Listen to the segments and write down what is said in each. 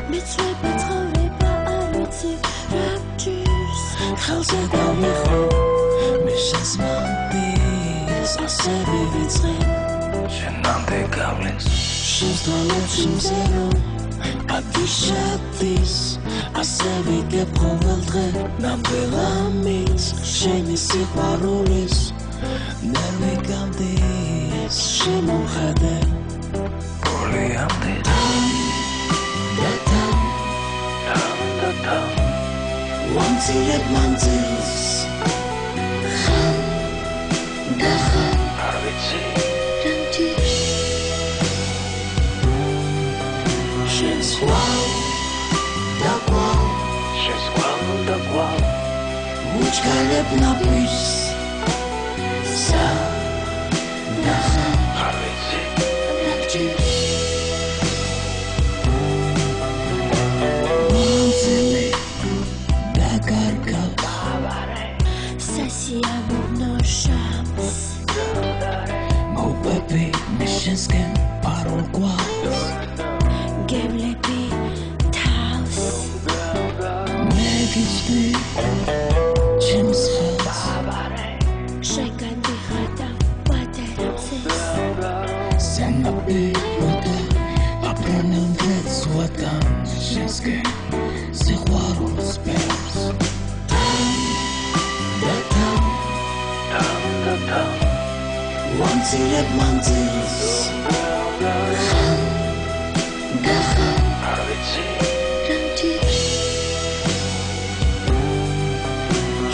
მეცვება ცხოვრება არ ვიცი რა გჭირს ხალხზე დავიხო მე შესმოდის ასე ვივიწყე შენამდე გავლენს შევსწავლებში მზერო ატიშატის ასე ვიგებ ყოველ დღე ნამდვილ ამის შენი სიყვარულის ნერვი გამდის შემოხედე გული ამდენ თან ვამცირებ მანძილს ხან და ხან არ ვიცი შენს ვალ და ვალ უჩქარებ ნაპირს სა და ხან არ ვიცი რა გჭირს მომცემი და გარგავ სასიამოვნო შამს მოვები მე შენსკენ პაროლ გვაქვს გევლები თავს მე გიჩნი ჩემს ხელს შეგან დიხარ და ვადერამსეს სანაპიროთა აპრონელ დღეს ვატან შენსკენ სიყვარულს ბერს თან ვამცირებ მანძილს ხან და ხან არ ვიცი რა გჭირს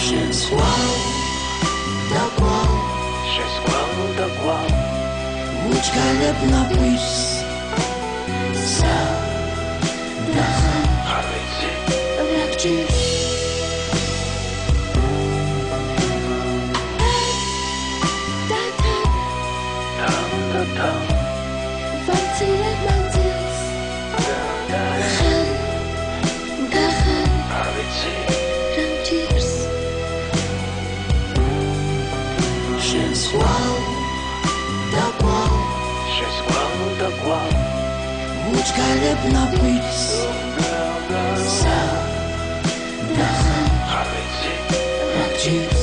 შენს ვალ და ვალ უჩქარებ ნაპირს სა და ხან არ ვიცი რა გჭირს თან ვამცირებ მანძილს ხან და ხან არ ვიცი რა გჭირს შენს ვალ და ვალ უჩქარებ ნაპირს სა და ხან არ ვიცი რა გჭირს